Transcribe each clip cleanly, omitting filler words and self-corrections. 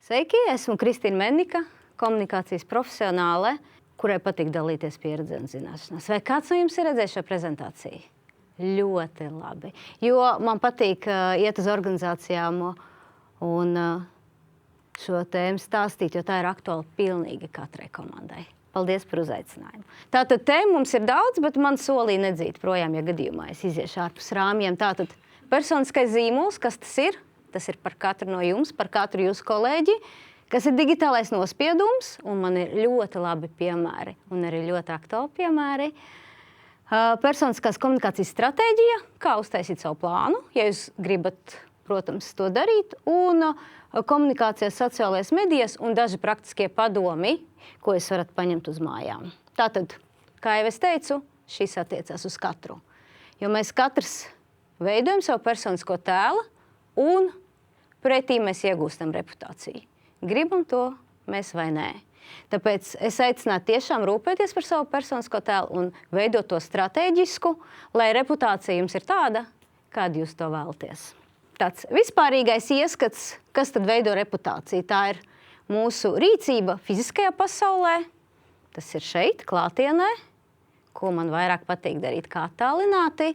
Sveiki, esmu Kristīna Mennika, komunikācijas profesionāle, kurai patīk dalīties pieredzi un zināšanās. Vai kāds no jums ir redzējis šo prezentāciju? Ļoti labi, jo man patīk iet uz organizācijām un šo tēmu stāstīt, jo tā ir aktuāla pilnīgi katrai komandai. Paldies par uzaicinājumu. Tātad tēmu mums ir daudz, bet man solīja nedzīt projām, ja gadījumā es iziešu ārpus rāmjiem. Tātad personiskais zīmols, kas tas ir? Tas ir par katru no jums, par katru jūsu kolēģi, kas ir digitālais nospiedums, un man ir ļoti labi piemēri, un arī ļoti aktuāli piemēri. Personiskās komunikācijas stratēģija, kā uztaisīt savu plānu, ja jūs gribat, protams, to darīt, un komunikācijas sociālajās medijas un daži praktiskie padomi, ko jūs varat paņemt uz mājām. Tātad, kā jau es teicu, šis attiecās uz katru, jo mēs katrs veidojam savu personisko tēlu, un pretī mēs iegūstam reputāciju. Gribam to mēs vai nē. Tāpēc es aicinātu tiešām rūpēties par savu personisko tēlu un veidot to stratēģisku, lai reputācija jums ir tāda, kāda jūs to vēlaties. Tāds vispārīgais ieskats, kas tad veido reputāciju. Tā ir mūsu rīcība fiziskajā pasaulē, tas ir šeit, klātienē, ko man vairāk patīk darīt kā attālināti.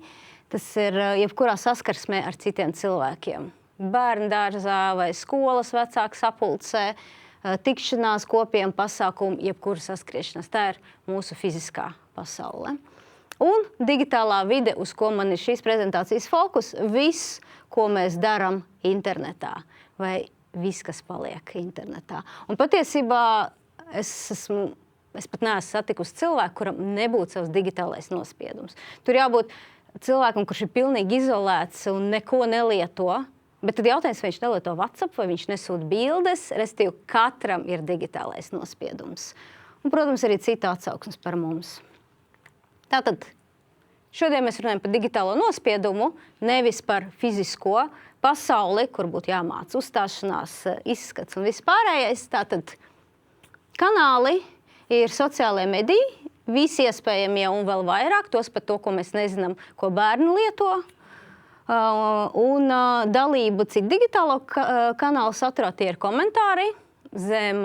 Tas ir jebkurā saskarsmē ar citiem cilvēkiem. Bērndārzā vai skolas vecāku sapulcē, tikšanās, kopiem pasākumu, jebkura saskriešanās. Tā ir mūsu fiziskā pasaule. Un digitālā vide, uz ko man ir šīs prezentācijas fokus, viss, ko mēs darām internetā, vai viss, kas paliek internetā. Un patiesībā es pat neesmu satikusi cilvēku, kuram nebūtu savs digitālais nospiedums. Tur jābūt cilvēkam, kurš ir pilnīgi izolēts un neko nelieto, bet tad jautājums, vai viņš nelieto WhatsApp, vai viņš nesūta bildes, respektīvi katram ir digitālais nospiedums. Un, protams, arī cita atsauksmes par mums. Tātad, šodien mēs runājam par digitālo nospiedumu, nevis par fizisko pasauli, kur būtu jāmāca uzstāšanās, izskats un viss pārējais. Tātad, kanāli ir sociālajie mediji, visi iespējamie un vēl vairāk, tos par to, ko mēs nezinām, ko bērni lieto. Un dalību, cik digitālo kanālu saturā, tie ir komentāri zem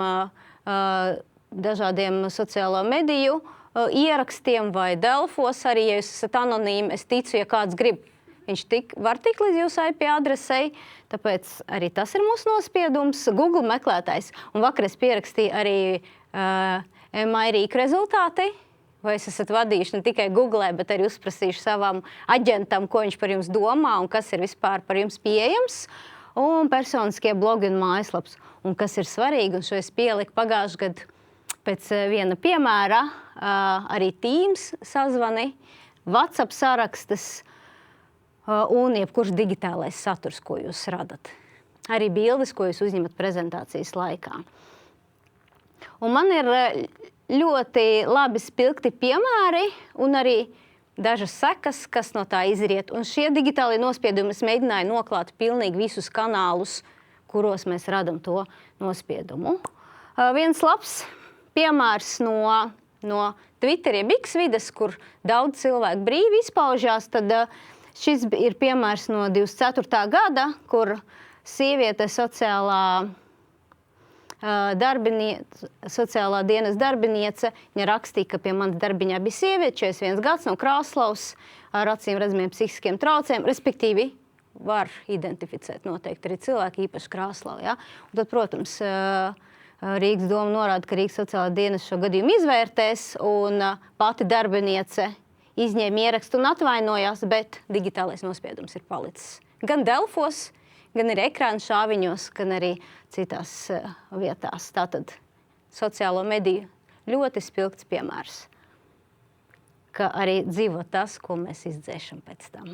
dažādiem sociālo mediju ierakstiem vai Delfos. Arī, ja jūs esat anonīmi, es ticu, ja kāds grib, viņš var tikt līdz jūsu IP adresei, tāpēc arī tas ir mūsu nospiedums. Google meklētājs. Un vakar es pierakstīju arī MI-rīka rezultāti. Vai es esat vadījuši ne tikai Googlē, bet arī uzprasījuši savam aģentam, ko viņš par jums domā un kas ir vispār par jums pieejams. Un personiskie blogi un mājaslaps. Un kas ir svarīgi, un šo es pieliku pagājušajā gadā pēc viena piemēra, arī Teams sazvani, WhatsApp sarakstas un jebkurš digitālais saturs, ko jūs radat. Arī bildes, ko jūs uzņemat prezentācijas laikā. Un man ir ļoti labi spilgti piemēri un arī dažas sekas, kas no tā izriet. Un šie digitālie nospiedumi es mēģināju noklāt pilnīgi visus kanālus, kuros mēs radam to nospiedumu. Viens labs piemērs no Twitter, jeb X vides, kur daudz cilvēku brīvi izpaužās, tad šis ir piemērs no 24. gada, kur sieviete sociālā dienas darbiniece, viņa rakstīja, ka pie manas darbiņā bija sieviete, 41 gads, no Krāslavas, ar acīm redzamiem psihiskiem traucējumiem, respektīvi var identificēt noteikti arī cilvēki, īpaši Krāslavā. Ja? Un tad, protams, Rīgas doma norāda, ka Rīgas sociālā dienas šo gadījumu izvērtēs, un pati darbiniece izņēma ierakstu un atvainojās, bet digitālais nospiedums ir palicis. Gan Delfos, gan arī ekrāna šāviņos, gan arī citās vietās. Tātad sociālo mediju ļoti spilgts piemērs, ka arī dzīvo tas, ko mēs izdzēšam pēc tam.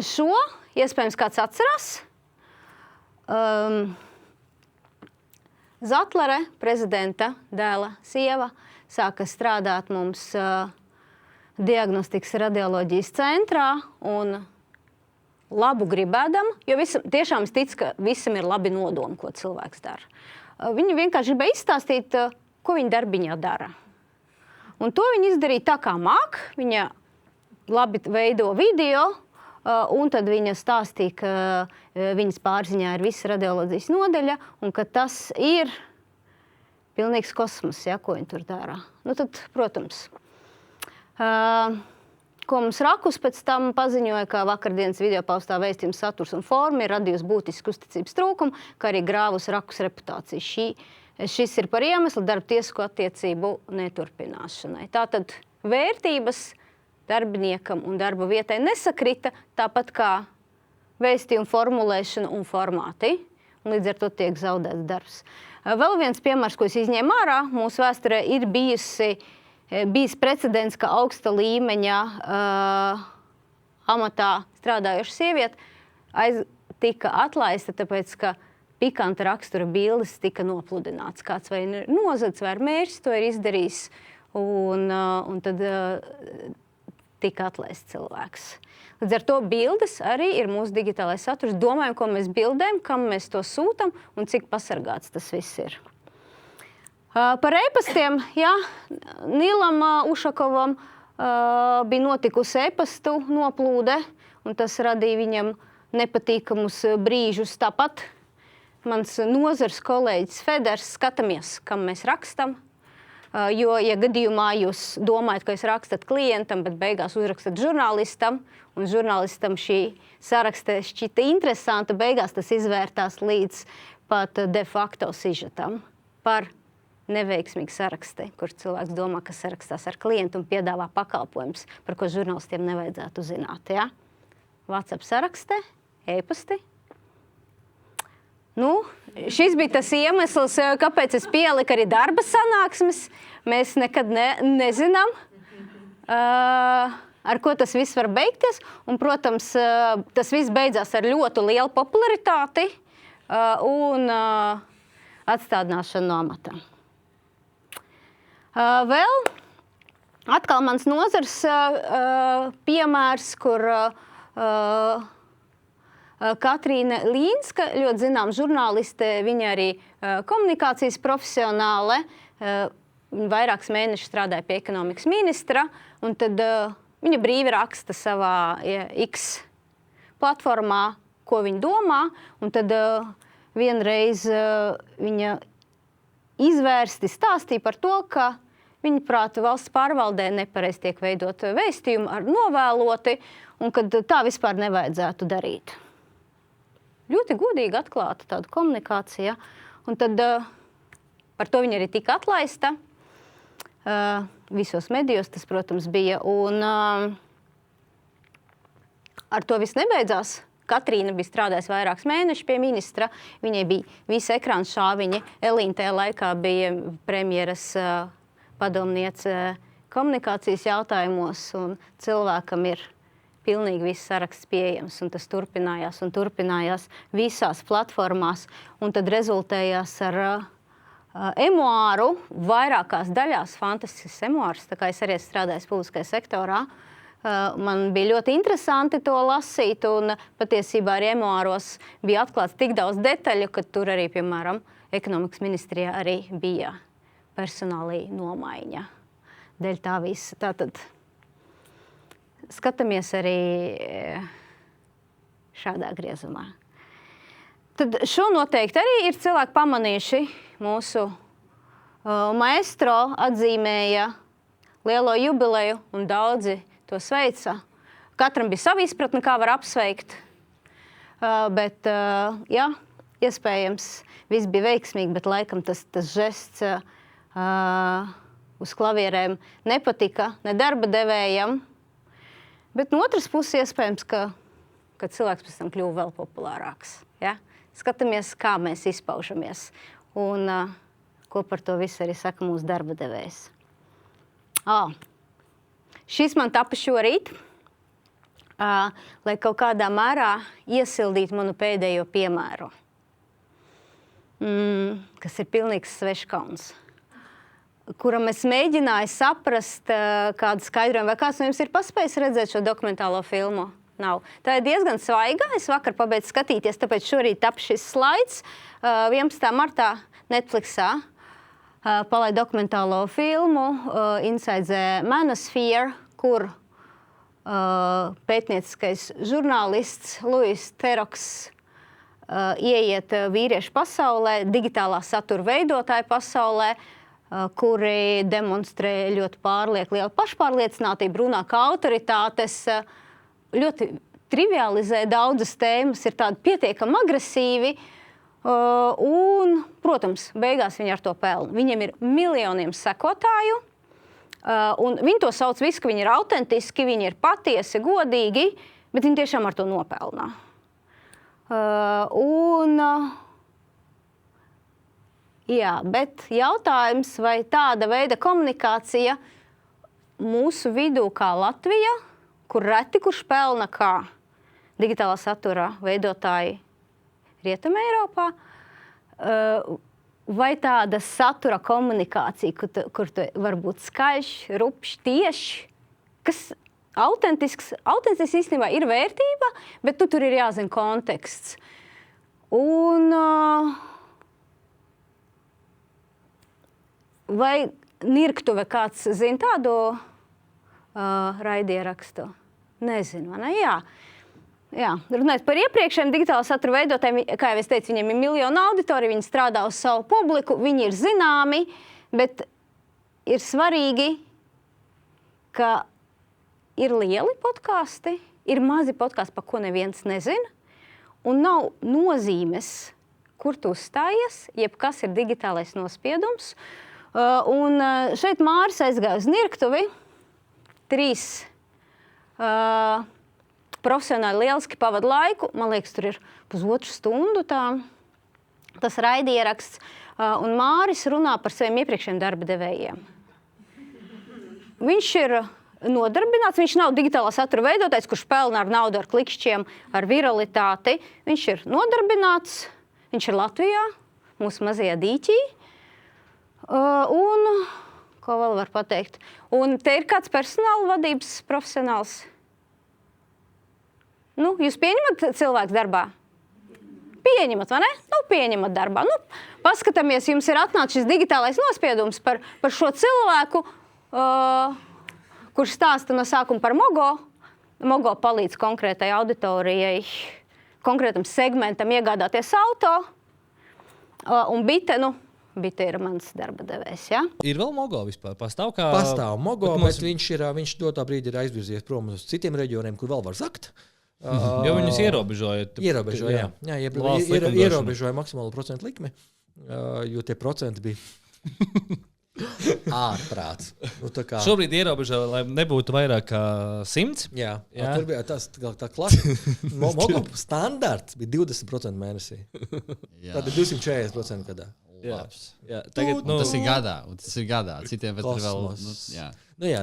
Šo iespējams kāds atcerās. Zatlere, prezidenta dēla sieva, sāka strādāt mums diagnostikas radioloģijas centrā un labu gribēdam, jo tiešām es ticu, ka visam ir labi nodomi, ko cilvēks dara. Viņa vienkārši gribēja izstāstīt, ko viņa darbiņā dara. Un to viņa izdarīja tā, kā māk. Viņa labi veido video, un tad viņa stāstīja, ka viņas pārziņā ir visa radioloģijas nodaļa, un ka tas ir pilnīgs kosmos, ja, ko viņi tur dara. Nu tad, protams, ko mums Rakus pēc tam paziņoja, ka vakardienas video paustā vēstījuma saturs un forma ir radījusi būtisku uzticības trūkumu, kā arī grāvus Rakus reputāciju. Šis ir par iemeslu darba tiesisko attiecību neturpināšanai. Tātad vērtības darbiniekam un darba vietai nesakrita, tāpat kā vēstījuma formulēšana un formāti, un līdz ar to tiek zaudēts darbs. Vēl viens piemērs, ko es izņēmu ārā, mūsu vēsturē ir bijis precedents, ka augsta līmeņa amatā strādājoša sieviete tika atlaista, tāpēc, ka pikanta rakstura bildes tika nopludināts. Kāds vai ir nozadz, vai ir mērķis, to ir izdarījis, un tad tika atlaists cilvēks. Līdz ar to bildes arī ir mūsu digitālais saturs. Domājam, ko mēs bildējam, kam mēs to sūtam un cik pasargāts tas viss ir. Par e-pastiem, jā, Nilam Ušakovam bija notikusi e-pastu noplūde, un tas radīja viņam nepatīkamus brīžus. Tāpat mans nozars kolēģis Feders, skatāmies, kam mēs rakstam, jo, ja gadījumā jūs domājat, ka jūs rakstat klientam, bet beigās uzrakstat žurnālistam, un žurnālistam šī sarakste šķita interesanta, beigās tas izvērtās līdz pat de facto sižetam par neveiksmīgi saraksti, kur cilvēks domā, ka sarakstās ar klientu un piedāvā pakalpojumus, par ko žurnālistiem nevajadzētu zināt. Ja? WhatsApp sarakstē, e-pasti. Nu, šis bija tas iemesls, kāpēc es pieliku arī darba sanāksmes. Mēs nekad nezinām, ar ko tas viss var beigties. Un, protams, tas viss beidzās ar ļoti lielu popularitāti un atstādināšanu no amata. Vēl atkal mans nozars piemērs, kur Katrīna Līnska, ļoti zinām žurnāliste, viņa arī komunikācijas profesionāle, vairākus mēnešus strādāja pie ekonomikas ministra, un tad viņa brīvi raksta savā X platformā, ko viņa domā, un tad vienreiz viņa izvērsti stāstīja par to, ka viņa prāta valsts pārvaldē nepareiz tiek veidot vēstījumu ar novēloti, un kad tā vispār nevajadzētu darīt. Ļoti godīgi atklāta tāda komunikācija, un tad par to viņa arī tika atlaista. Visos medijos tas, protams, bija, un ar to viss nebeidzās. Katrīna bija strādājusi vairākus mēnešus pie ministra, viņai bija visa ekrāna šāviņa. Elīna tajā laikā bija premjeras padomniece komunikācijas jautājumos, un cilvēkam ir pilnīgi viss saraksts pieejams, un tas turpinājās un turpinājās visās platformās, un tad rezultējās ar emuāru vairākās daļās, fantastisks emuārs, tā kā es arī strādāju publiskajā sektorā. Man bija ļoti interesanti to lasīt, un patiesībā arī emuāros bija atklāts tik daudz detaļu, ka tur arī, piemēram, ekonomikas ministrijā arī bija personālī nomaiņa. Dēļ tā visa. Tātad skatāmies arī šādā griezumā. Tad šo noteikti arī ir cilvēki pamanījuši. Mūsu maestro atzīmēja lielo jubileju, un daudzi to sveica. Katram bija sava izpratne, kā var apsveikt. Bet, jā, iespējams, viss bija veiksmīgi, bet laikam tas žests uz klavierēm nepatika ne darba devējam. Bet no otras puses, iespējams, ka cilvēks pēc tam kļuva vēl populārāks. Ja? Skatāmies, kā mēs izpaužamies. Un ko par to visu arī saka mūsu darba devējs. Šis man tapa šorīt, lai kaut kādā mērā iesildītu manu pēdējo piemēru, kas ir pilnīgs sveškauns, kuram es mēģināju saprast kādu skaidrojumu. Vai kāds no jums ir paspējis redzēt šo dokumentālo filmu? Nav. Tā ir diezgan svaiga. Es vakar pabeidzu skatīties, tāpēc šorīt tap šis slaids. 11. martā Netflixā palaid dokumentālo filmu Inside the Manosphere, kur pētnieciskais žurnālists Luis Teroks ieiet vīriešu pasaulē, digitālā satura veidotāju pasaulē, kuri demonstrē ļoti lielu pašpārliecinātību, runā kā autoritātes, ļoti trivializē daudzas tēmas, ir tādi pietiekami agresīvi, un, protams, beigās viņi ar to pelna. Viņiem ir miljoniem sekotāju, un viņi to sauc visu, ka viņi ir autentiski, viņi ir patiesi, godīgi, bet viņi tiešām ar to nopelnā. Jā, bet jautājums, vai tāda veida komunikācija mūsu vidū kā Latvija, kur reti kurš pelna kā digitālā satura veidotāji Rietumē Eiropā, vai tāda satura komunikācija, kur tu var būt skaļš, rupšs, tieši, kas autentisks īstenībā ir vērtība, bet tur ir jāzina konteksts. Un vai Nirktuve kāds zina tādu raidierakstu? Nezinu, vai ne? Jā. Runājot par iepriekšējiem digitālā satura veidotājiem, kā jau es teicu, viņiem ir miljonu auditoriju, viņi strādā uz savu publiku, viņi ir zināmi, bet ir svarīgi, ka ir lieli podkasti, ir mazi podkasti, par ko neviens nezina, un nav nozīmes, kur tu uzstājies, jebkas ir digitālais nospiedums. Un šeit Māris aizgāja uz Nirktuvi, 3 profesionāli lieliski pavada laiku, man liekas, tur ir pusotru stundu tas raidieraksts, un Māris runā par saviem iepriekšējiem darba devējiem. Viņš ir nodarbināts, viņš nav digitālā satura veidotājs, kurš pelna ar naudu, ar klikšķiem, ar viralitāti. Viņš ir nodarbināts, viņš ir Latvijā, mūsu mazajā dīķī. Un, ko vēl var pateikt? Un te ir kāds personāla vadības profesionāls. Nu, jūs pieņemat cilvēku darbā? Pieņemat, vai ne? Nu, pieņemat darbā. Nu, paskatāmies, jums ir atnācis šis digitālais nospiedums par šo cilvēku, kurš stāsta no sākuma par Mogo. Mogo palīdz konkrētai auditorijai, konkrētam segmentam iegādāties auto. Un Bite ir mans darba devējs, ja? Ir vēl Mogo vispār? Pastāv Mogo, bet viņš dotā brīdī ir aizvirzies prom uz citiem reģioniem, kur vēl var zakt. Jo viņus ierobežoja. Ierobežoja maksimālo procentu likmi, jo tie procenti bija ārprāts. Šobrīd ierobežoja, lai nebūtu vairāk kā 100. Jā. Tur bija tā klasa. Mogo standarts bija 20% mēnesī. Tad ir 240% gadā. Jā. Tagad, tas ir gadā. Citiem vēl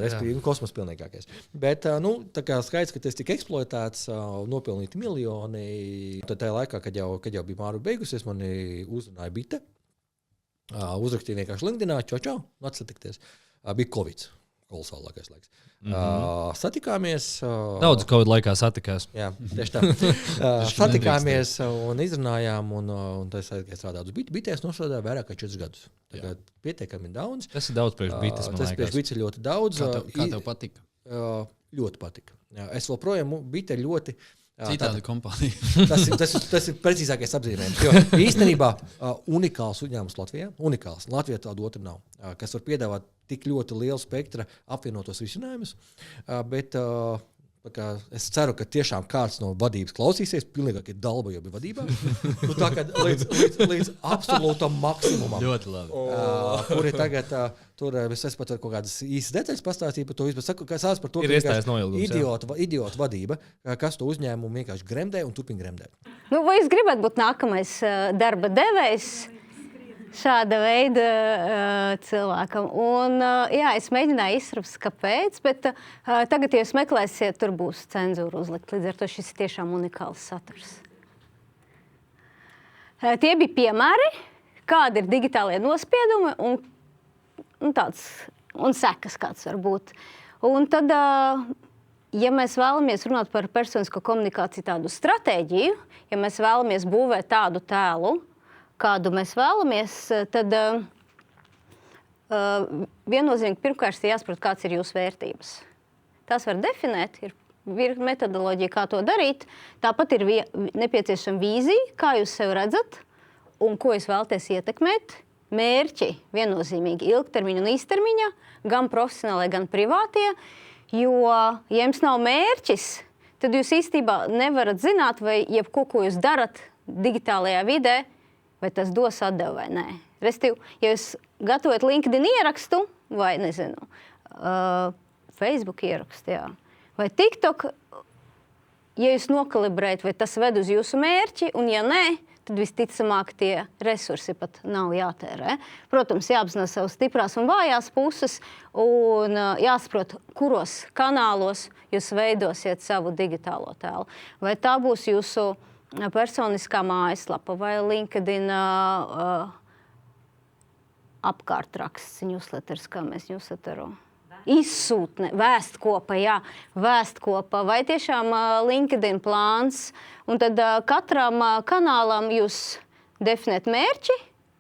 respektīvi, kosmos pilnīgākais. Bet, tā kā skaidrs, ka tas tika eksploatēts, nopelnīti miljoni. Tad tajā laikā, kad jau bija māru beigusies, mani uzrunāja Bite. Uzrakstīja vienkārši LinkedInā, čau, atsatikties. Bija Covid, kolosālākais laiks. Satikāmies. Daudz Covid laikā satikās. Jā, tieši tā. Satikāmies un izrunājām, un tas aizgāja strādāt uz Bite. Bite es nostrādāju vairāk kā 4 gadus. Tagad pietiekami daudz. Tas ir daudz priekš Bites, man liekas. Tas priekš Bites ir ļoti daudz. Kā tev patika? Ļoti patika. Es vēl projām Bite ļoti... Citādi kompānija. Tas ir precīzākais apzīmējums. Jo īstenībā unikāls uzņēmums Latvijā. Unikāls. Latvijā tādu otru nav. Kas var piedāvāt tik ļoti lielu spektra apvienotos risinājumus. Bet es ceru, ka tiešām kāds no vadības klausīsies. Pilnīgākie dalba jau bija vadībā. Tā kā līdz absolūtam maksimumam. Ļoti labi. Kuri tagad... Tur es pat varu kaut kādas īsas detaļas pastāstīt par to, bet saku, ka sāc par to, ka idiota vadība, kas to uzņēmumu vienkārši gremdē un turpina gremdēt. Vai jūs gribat būt nākamais darba devējs šāda veida cilvēkam? Un, es mēģināju izprast, kāpēc, bet tagad, ja jūs meklēsiet, tur būs cenzūra uzlikt. Līdz ar to šis ir tiešām unikāls saturs. Tie bija piemēri, kādi ir digitālie nospiedumi un sekas kāds var būt. Un tad, ja mēs vēlamies runāt par personisko komunikāciju tādu stratēģiju, ja mēs vēlamies būvēt tādu tēlu, kādu mēs vēlamies, tad viennozīmīgi pirmkārt jāsaprot, kāds ir jūsu vērtības. Tās var definēt, ir virkne metodoloģija, kā to darīt. Tāpat ir nepieciešama vīzija, kā jūs sev redzat un ko jūs vēlaties ietekmēt. Mērķi viennozīmīgi ilgtermiņa un īstermiņa, gan profesionālai, gan privātie. Jo, ja jums nav mērķis, tad jūs īstenībā nevarat zināt, vai jebko, ko jūs darat digitālajā vidē, vai tas dos atdevi vai nē. Restīvi, ja jūs gatavojat LinkedIn ierakstu vai, nezinu, Facebook ierakstu, jā, vai TikTok, ja jūs nokalibrējat, vai tas ved uz jūsu mērķi, un ja nē, tad visticamāk tie resursi pat nav jātērē. Protams, jāapzinās savas stiprās un vājās puses un jāsaprot, kuros kanālos jūs veidosiet savu digitālo tēlu. Vai tā būs jūsu personiskā mājaslapa vai LinkedIn apkārtraksts, newsletters, kā mēs newsletteru. Izsūtne, vēstkopa, jā, vēstkopa vai tiešām LinkedIn plāns. Un tad katram kanālam jūs definēt mērķi,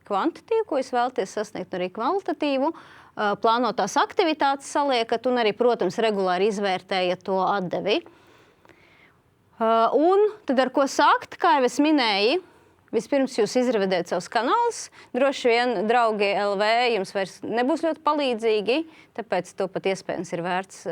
kvantitīvu, ko jūs vēlaties sasniegt, arī kvalitatīvu, plānotās aktivitātes saliekat un arī, protams, regulāri izvērtējat to atdevi. Un tad ar ko sākt, kā jau es minēju, vispirms jūs izrevidējat savus kanālus. Droši vien draugi LV jums vairs nebūs ļoti palīdzīgi, tāpēc to pat iespējams ir vērts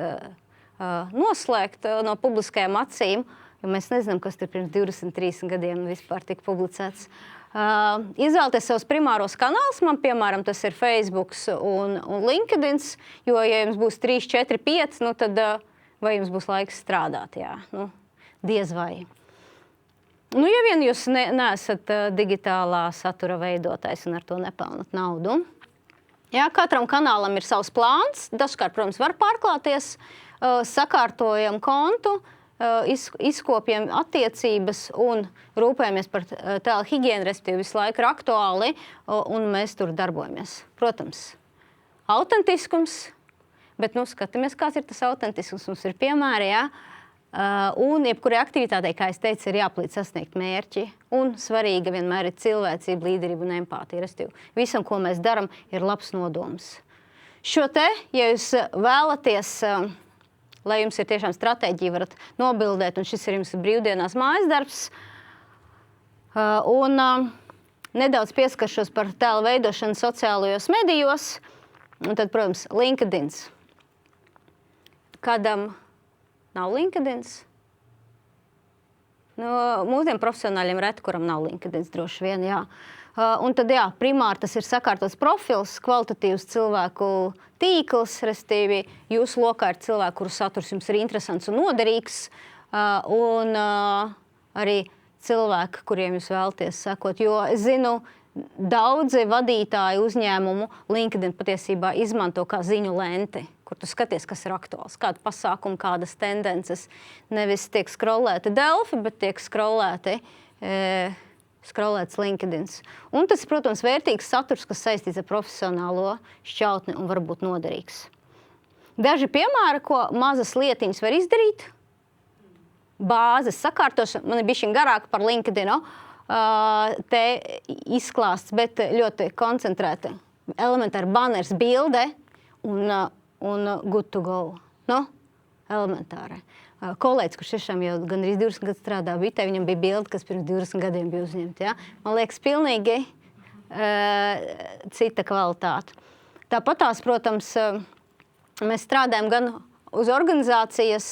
noslēgt no publiskajām acīm, jo mēs nezinām, kas tur pirms 23 gadiem vispār tika publicēts. Izvēlieties savus primāros kanālus, man piemēram tas ir Facebook un LinkedIn, jo ja jums būs 3, 4, 5, nu tad vai jums būs laiks strādāt, jā, nu, diez vai. Nu, ja vien jūs neesat digitālā satura veidotājs un ar to nepelnat naudu. Jā, katram kanālam ir savs plāns. Dažkārt, protams, var pārklāties, sakārtojam kontu, izkopjam attiecības un rūpējamies par tēla higienu, respektīvi visu laiku ir aktuāli, un mēs tur darbojamies. Protams, autentiskums, bet nu skatāmies, kāds ir tas autentiskums. Mums ir piemēri, jā. Un jebkurai aktivitātei, kā es teicu, ir jāpalīdz sasniegt mērķi. Un svarīga vienmēr ir cilvēcība, līderība un empātija. Visam, ko mēs daram, ir labs nodoms. Šo te, ja jūs vēlaties, lai jums ir tiešām stratēģija, varat nobildēt, un šis ir jums brīvdienās mājas darbs. Un nedaudz pieskaršos par tēla veidošanu sociālajos medijos. Un tad, protams, LinkedIn. Kādam nav LinkedIn? Nu, mūsdien profesionāļiem reti, kuram nav LinkedIn, droši vien, jā. Un tad, jā, primāri tas ir sakārtots profils, kvalitatīvs cilvēku tīkls, restīvi jūsu lokā ir cilvēki, kuru saturs jums ir interesants un noderīgs, un arī cilvēki, kuriem jūs vēlaties sekot. Jo es zinu, daudzi vadītāji uzņēmumu LinkedIn patiesībā izmanto kā ziņu lenti, kur tu skaties, kas ir aktuāls, kāda pasākuma, kādas tendences. Nevis tiek scrollēti Delfi, bet tiek scrollēts LinkedIn. Un tas, protams, vērtīgs saturs, kas saistīts ar profesionālo šķautni un var būt noderīgs. Daži piemēri, ko mazas lietiņas var izdarīt. Bāzes sakārtošana, man ir bišķiņ garāk par LinkedIn, te izklāsts, bet ļoti koncentrēti. Elementāri banners, bilde un good to go. Nu, elementāri. Kolēģis, kurš tiešām jau gandrīz 20 gadus strādā bitē, viņam bija bilde, kas pirms 20 gadiem bija uzņemta. Ja? Man liekas, pilnīgi cita kvalitāte. Tāpatās, protams, mēs strādājam gan uz organizācijas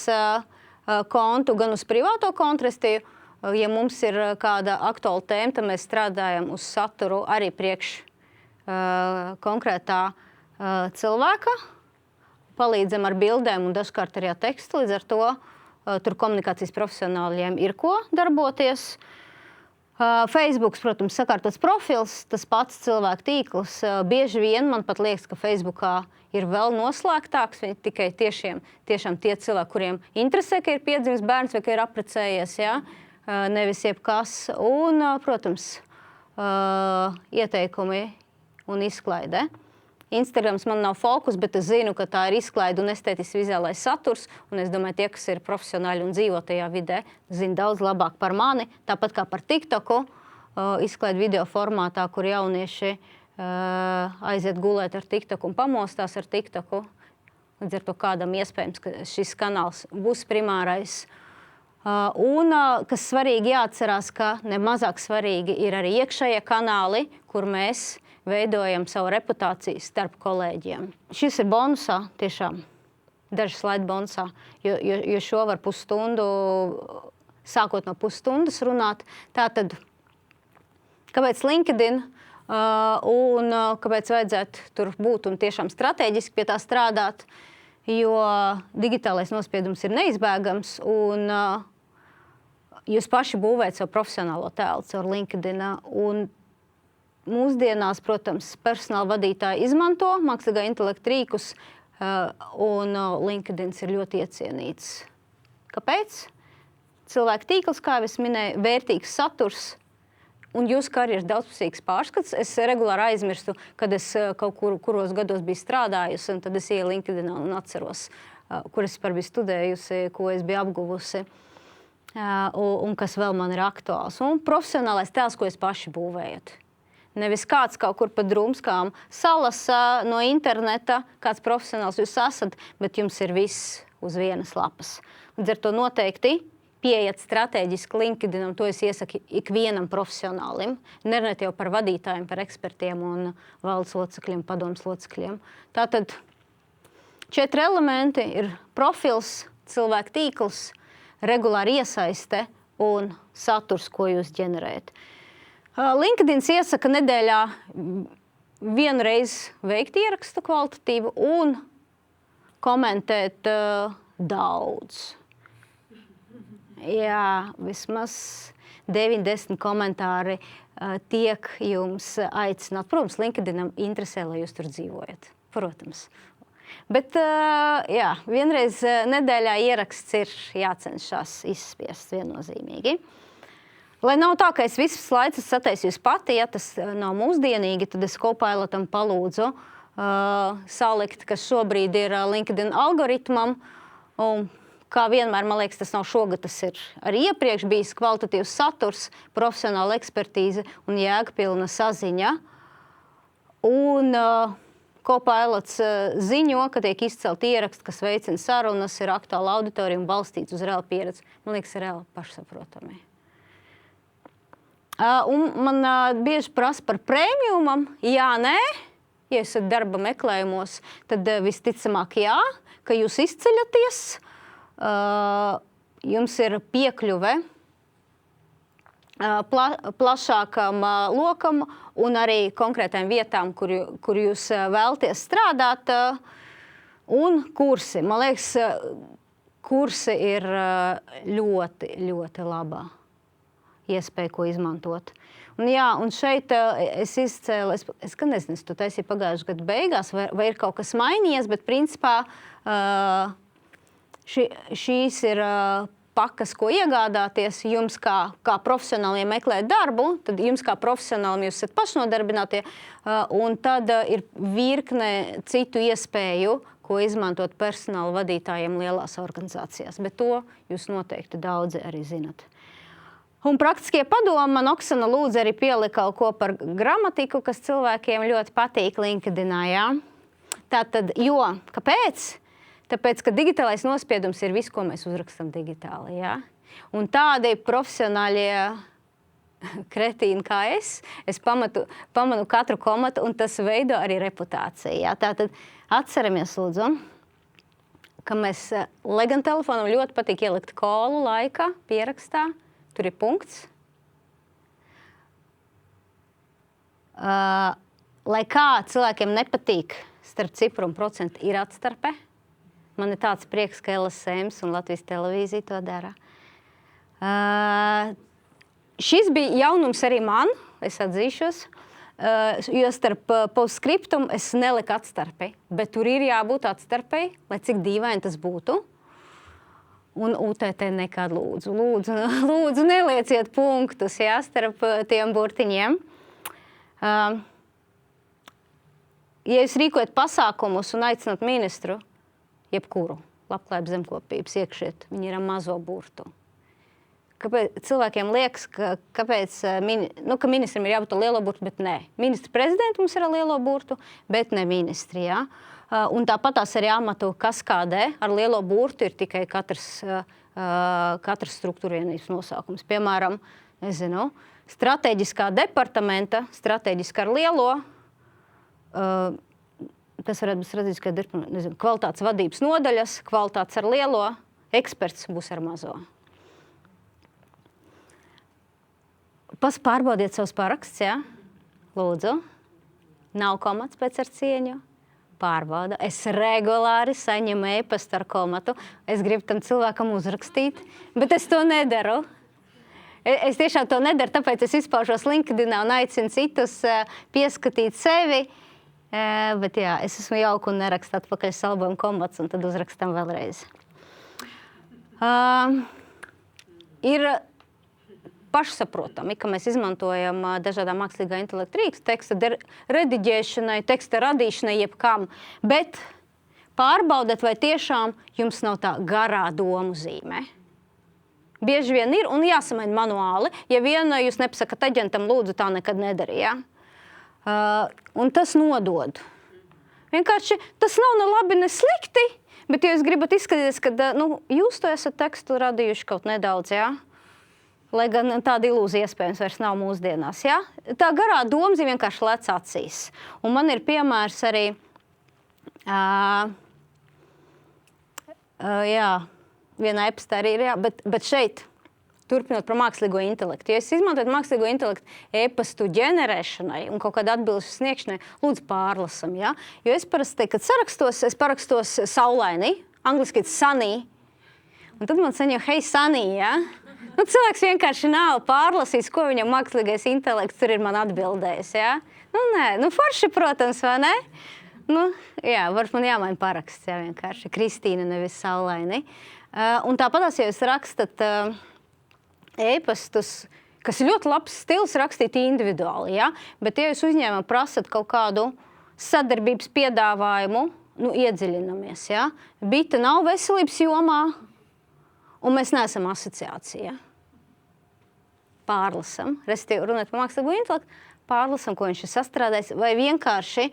kontu, gan uz privāto kontu. Ja mums ir kāda aktuāla tēma, tad mēs strādājam uz saturu arī priekš konkrētā cilvēka. Palīdzam ar bildēm un dažkārt arī ar tekstu. Līdz ar to tur komunikācijas profesionāļiem ir ko darboties. Facebooks, protams, sakārtots profils, tas pats cilvēku tīkls. Bieži vien man pat liekas, ka Facebookā ir vēl noslēgtāks. Viņi tikai tiešām tie cilvēki, kuriem interesē, ka ir piedzimis bērns vai ka ir apprecējies, ja? Nevis jebkas. Un, protams, ieteikumi un izklaide. Instagrams man nav fokus, bet es zinu, ka tā ir izklaide un estētisks vizuālais saturs. Un es domāju, tie, kas ir profesionāļi un dzīvo tajā vidē, zina daudz labāk par mani. Tāpat kā par TikToku, izklaide video formātā, kur jaunieši aiziet gulēt ar TikToku un pamostās ar TikToku. Līdz ar to kādam iespējams, ka šis kanāls būs primārais. Kas svarīgi jāatcerās, ka nemazāk svarīgi ir arī iekšējie kanāli, kur mēs veidojam savu reputāciju starp kolēģiem. Šis ir bonusā, tiešām daži slaidi bonusā, jo šo var pusstundu, sākot no pusstundas runāt. Tātad, kāpēc LinkedIn un kāpēc vajadzētu tur būt un tiešām strateģiski pie tā strādāt, jo digitālais nospiedums ir neizbēgams un jūs paši būvējat savu profesionālo tēlu caur LinkedIn. Un mūsdienās, protams, personāla vadītāji izmanto mākslīgā intelekta rīkus, un LinkedIn ir ļoti iecienīts. Kāpēc? Cilvēku tīkls, kā jau es minēju, vērtīgs saturs un jūsu karjeras daudzpusīgs pārskats. Es regulāri aizmirstu, kad es kaut kuros gados biju strādājusi, un tad es ieju LinkedIn un atceros, kur es biju studējusi, ko es biju apguvusi. Un kas vēl man ir aktuāls. Un profesionālais tēls, ko jūs paši būvējat. Nevis kāds kaut kur pa drumskām salasa no interneta, kāds profesionāls jūs esat, bet jums ir viss uz vienas lapas. Līdz ar to noteikti pieiet strateģiski LinkedIn, un to es iesaku ikvienam profesionālim. Nerunājot jau par vadītājiem, par ekspertiem un valdes locekļiem, padomes locekļiem. Tātad 4 elementi ir profils, cilvēku tīkls, regulāri iesaiste un saturs, ko jūs ģenerējat. LinkedIn iesaka nedēļā vienreiz veikt ierakstu kvalitatīvu un komentēt daudz. Jā, vismaz 9-10 komentāri tiek jums aicināt. Protams, LinkedInam interesē, lai jūs tur dzīvojat. Protams. Bet, jā, vienreiz nedēļā ieraksts ir jācenšas izspiest viennozīmīgi. Lai nav tā, ka es visus slaidus sataisīju pati, ja tas nav mūsdienīgi, tad es Copilotam palūdzu salikt, kas šobrīd ir LinkedIn algoritmam. Un, kā vienmēr, man liekas, tas nav šogad, tas ir arī iepriekš bijis kvalitatīvs saturs, profesionāla ekspertīze un jēgpilna saziņa. Un Copilots ziņo, ka tiek izcelti ieraksti, kas veicina sarunas, ir aktuāla auditorija un balstīts uz reālu pieredzi. Man liekas, ir reāli pašsaprotami. Un man bieži prasa par prēmiumam. Jā, nē. Ja esat darba meklējumos, tad visticamāk jā, ka jūs izceļaties. Jums ir piekļuve plašākam lokam un arī konkrētām vietām, kur jūs vēlaties strādāt. Un kursi. Man liekas, kursi ir ļoti, ļoti labā iespēja, ko izmantot. Un, jā, un šeit es izcēlu, es gan nezinu, es to taisīju pagājušajā gada beigās, vai ir kaut kas mainījies, bet principā šīs ir pakas, ko iegādāties. Jums kā profesionāliem meklēt darbu, tad jums kā profesionālim jūs esat pašnodarbinātie, un tad ir virkne citu iespēju, ko izmantot personāla vadītājiem lielās organizācijās. Bet to jūs noteikti daudzi arī zinat. Un praktiskie padomi man Oksana lūdza arī pielikt kaut ko par gramatiku, kas cilvēkiem ļoti patīk LinkedInā. Jā? Tātad, kāpēc? Tāpēc, ka digitālais nospiedums ir viss, ko mēs uzrakstam digitāli. Jā? Un tādi profesionālie kretīni kā es pamanu katru komatu, un tas veido arī reputāciju. Jā? Tātad atceramies, lūdzu, ka mēs, lai gan telefonam ļoti patīk ielikt kolu laika pierakstā, tur ir punkts. Lai kā cilvēkiem nepatīk starp cipru un procentu ir atstarpe. Man ir tāds prieks, ka LSM un Latvijas televīzija to dara. Šis bija jaunums arī man, es atzīšos, jo starp postscriptum es neliku atstarpi, bet tur ir jābūt atstarpei, lai cik dīvaini tas būtu. Un UTT nekad lūdzu nelieciet punktus, jā, starp tiem burtiņiem. Ja jūs rīkojat pasākumus un aicināt ministru, jebkuru labklājības zemkopības iekšiet, viņi ir ar mazo burtu. Kāpēc cilvēkiem liekas, ka ministram ir jābūt ar lielo burtu, bet nē. Ministra prezidenta mums ir ar lielo burtu, bet ne ministri, jā. Un tāpat tās arī amatu kaskādē ar lielo burtu ir tikai katras struktūrvienības nosaukums. Piemēram, nezinu, strateģiskā departamenta, strateģiskā ar lielo, tas varētu būt strateģiskā departamenta, nezinu, kvalitātes vadības nodaļas, kvalitātes ar lielo, eksperts būs ar mazo. Pārbaudiet savus parakstus, jā? Lūdzu. Nav komats pēc ar cieņu. Pārbauda. Es regulāri saņemu e-pastu ar komatu. Es gribu tam cilvēkam uzrakstīt, bet es to nedaru. Es tiešām to nedaru, tāpēc es izpaužos LinkedInā un aicinu citus pieskatīt sevi. Bet jā, es esmu jauka un nerakstu atpakaļ salbojumu komats un tad uzrakstam vēlreiz. Ir pašsaprotami, ka mēs izmantojam dažādām mākslīgā intelekta rīks, teksta rediģēšanai, teksta radīšanai, jebkam, bet pārbaudat, vai tiešām jums nav tā garā domu zīme. Bieži vien ir un jāsamaina manuāli. Ja viena jūs nepasakat aģentam, lūdzu, tā nekad nedarīja. Un tas nodod. Vienkārši tas nav ne labi, ne slikti, bet ja jūs gribat izskatīties, ka jūs to esat tekstu radījuši kaut nedaudz, jā? Lai gan tāda ilūzija iespējams vairs nav mūsdienās. Ja? Tā garā domzīme vienkārši lec acīs. Un man ir piemērs arī, vienā epistē arī ir, bet šeit, turpinot par mākslīgo intelektu. Ja es izmantoju mākslīgo intelektu e-pastu ģenerēšanai un kaut kādu atbilžu sniegšanai, lūdzu pārlasam. Ja? Jo es parasti, kad es parakstos saulaini, angliski sunny, un tad man saņem hey sunny, ja? Cilvēks vienkārši nav pārlasījis, ko viņam mākslīgais intelekts tur ir man atbildējis, jā? Nē, forši, protams, vai ne? Varbūt man jāmaina paraksts, jā, vienkārši. Kristīna, nevis Saulaini. Un tāpatās, ja jūs rakstat e-pastus, kas ir ļoti labs stils rakstīt individuāli, jā? Bet ja jūs uzņēmumam prasat kaut kādu sadarbības piedāvājumu, iedziļinamies, jā? Bita nav veselības jomā, un mēs neesam asociācija. Pārlasam, respektīvi runāt par mākslīgo intelektu, pārlasam, ko viņš ir sastrādājis, vai vienkārši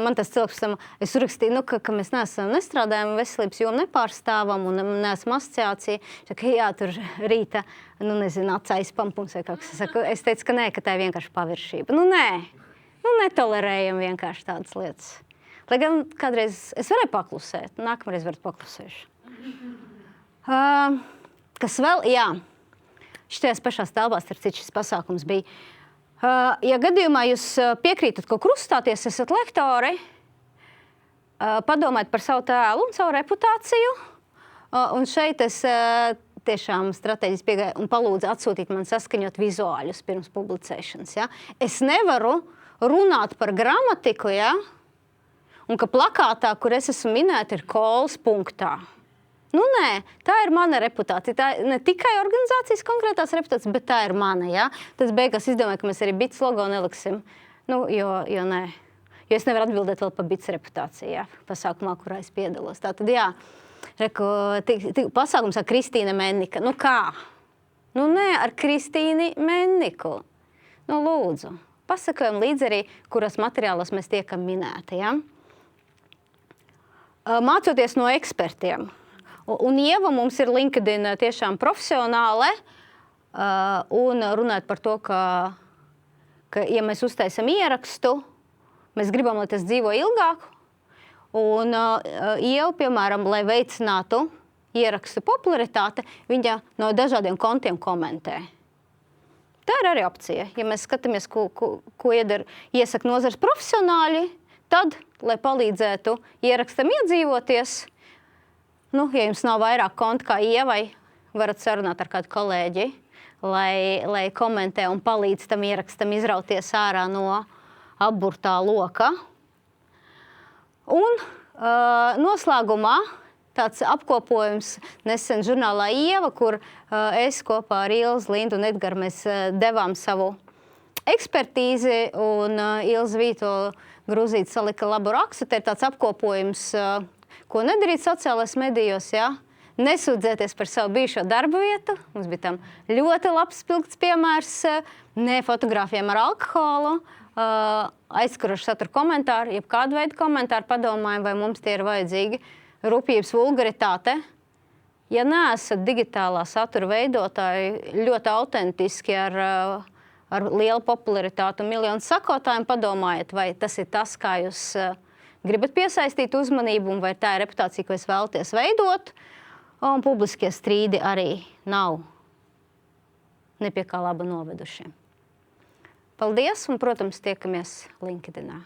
man tas cilvēks, es urakstīju, ka mēs nestrādājam veselības jomu, nepārstāvam un neesam asociācija. Jā, tur rīta, acais pampums vai kaut kas. Es teicu, ka nē, ka tā ir vienkārši paviršība. Netolerējam vienkārši tādas lietas. Lai gan kādreiz es varēju paklusēt, nākamreiz varat paklusēšu. Kas vēl? Jā. Šitajās pašās telpās, starp citu, šis pasākums bija. Ja gadījumā jūs piekrītat, ko krustāties, esat lektori, padomājiet par savu tēlu un savu reputāciju. Un šeit es tiešām strateģiski piegāju un palūdzu atsūtīt man saskaņot vizuāļus pirms publicēšanas. Ja? Es nevaru runāt par gramatiku, ja? Un ka plakātā, kur es esmu minēta, ir kols punktā. Nē, tā ir mana reputācija. Tā ne tikai organizācijas konkrētās reputācijas, bet tā ir mana, jā. Tas beigās izdomāju, ka mēs arī BITS logo neliksim. Jo nē. Jo es nevaru atbildēt vēl par BITS reputāciju, jā, pasākumā, kurā es piedalos. Tātad, jā, pasākums ar Kristīne Mennika. Kā? Nē, ar Kristīni Menniku. Lūdzu, pasakojam līdz arī, kuras materiālos mēs tiekam minēti, jā. Mācoties no ekspertiem. Un Ieva mums ir LinkedIn tiešām profesionāle un runāt par to, ka ja mēs uztaisam ierakstu, mēs gribam, lai tas dzīvo ilgāk. Un Ieva, piemēram, lai veicinātu ierakstu popularitāte, viņa no dažādiem kontiem komentē. Tā ir arī opcija. Ja mēs skatāmies, ko iesaka nozares profesionāļi, tad, lai palīdzētu ierakstam iedzīvoties, ja jums nav vairāk kontu kā Ievai, varat sarunāt ar kādu kolēģi, lai komentē un palīdz tam ierakstam izrauties ārā no apburtā loka. Un noslēgumā tāds apkopojums nesen žurnālā Ieva, kur es kopā ar Ilzi, Lindu un Edgaru mēs devām savu ekspertīzi, un Ilzi Vīto Grūzīti salika labu rakstu. Te ir tāds apkopojums, ko nedarīt sociālajos medijos, jā? Nesūdzēties par savu bijušo darba vietu. Mums bija tam ļoti labs spilgts piemērs, ne fotogrāfiem ar alkoholu aizskarošu satura komentāru, jeb kādu veidu komentāru, padomājam, vai mums tie ir vajadzīgi. Rupjības vulgaritāte. Ja neesat digitālā satura veidotāji, ļoti autentiski ar lielu popularitātu un miljonu sakotājiem, padomājiet, vai tas ir tas, kā jūs gribat piesaistīt uzmanību, un vai tā ir reputācija, ko jūs vēlaties veidot. Un publiskie strīdi arī nav ne pie kā laba noveduši. Paldies, un, protams, tiekamies LinkedInā.